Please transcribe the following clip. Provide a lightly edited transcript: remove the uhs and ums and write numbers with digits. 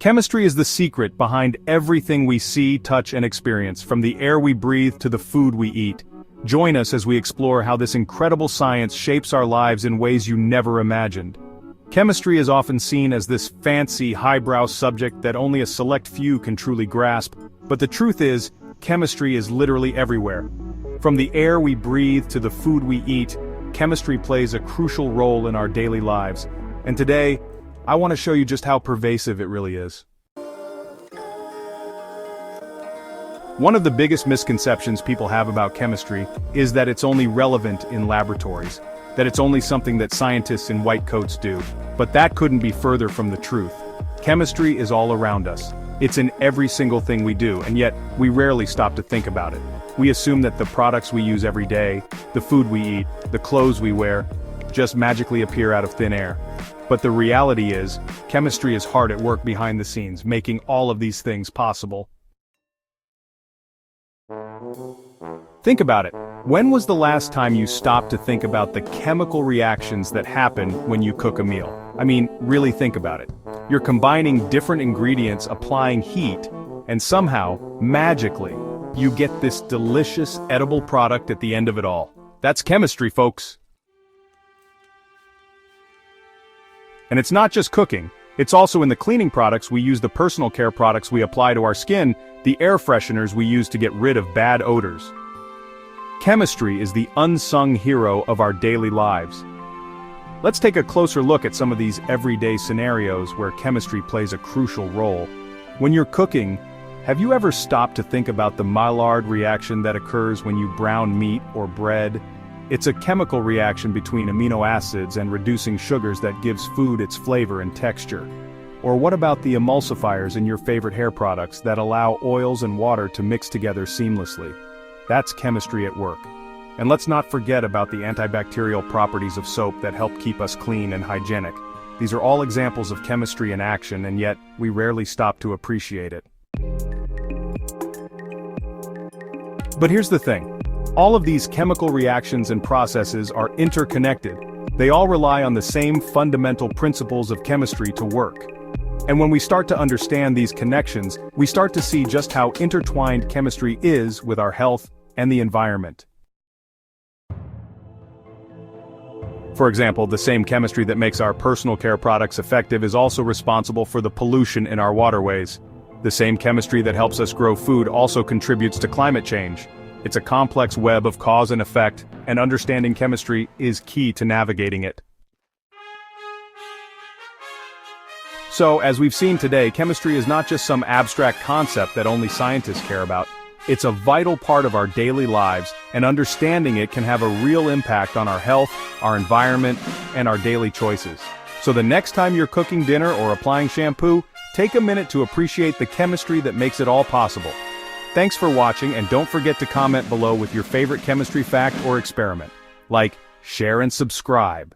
Chemistry is the secret behind everything we see, touch, and experience, from the air we breathe to the food we eat. Join us as we explore how this incredible science shapes our lives in ways you never imagined. Chemistry is often seen as this fancy, highbrow subject that only a select few can truly grasp, but the truth is, chemistry is literally everywhere. From the air we breathe to the food we eat, chemistry plays a crucial role in our daily lives. And today, I want to show you just how pervasive it really is. One of the biggest misconceptions people have about chemistry is that it's only relevant in laboratories, that it's only something that scientists in white coats do. But that couldn't be further from the truth. Chemistry is all around us. It's in every single thing we do, and yet, we rarely stop to think about it. We assume that the products we use every day, the food we eat, the clothes we wear, just magically appear out of thin air. But the reality is, chemistry is hard at work behind the scenes, making all of these things possible. Think about it. When was the last time you stopped to think about the chemical reactions that happen when you cook a meal? I mean, really think about it. You're combining different ingredients, applying heat, and somehow, magically, you get this delicious, edible product at the end of it all. That's chemistry, folks. And it's not just cooking. It's also in the cleaning products we use, the personal care products we apply to our skin, the air fresheners we use to get rid of bad odors. Chemistry is the unsung hero of our daily lives. Let's take a closer look at some of these everyday scenarios where chemistry plays a crucial role. When you're cooking, have you ever stopped to think about the Maillard reaction that occurs when you brown meat or bread? It's a chemical reaction between amino acids and reducing sugars that gives food its flavor and texture. Or what about the emulsifiers in your favorite hair products that allow oils and water to mix together seamlessly? That's chemistry at work. And let's not forget about the antibacterial properties of soap that help keep us clean and hygienic. These are all examples of chemistry in action, and yet, we rarely stop to appreciate it. But here's the thing. All of these chemical reactions and processes are interconnected. They all rely on the same fundamental principles of chemistry to work. And when we start to understand these connections, we start to see just how intertwined chemistry is with our health and the environment. For example, the same chemistry that makes our personal care products effective is also responsible for the pollution in our waterways. The same chemistry that helps us grow food also contributes to climate change. It's a complex web of cause and effect, and understanding chemistry is key to navigating it. So, as we've seen today, chemistry is not just some abstract concept that only scientists care about. It's a vital part of our daily lives, and understanding it can have a real impact on our health, our environment, and our daily choices. So the next time you're cooking dinner or applying shampoo, take a minute to appreciate the chemistry that makes it all possible. Thanks for watching, and don't forget to comment below with your favorite chemistry fact or experiment. Like, share and subscribe.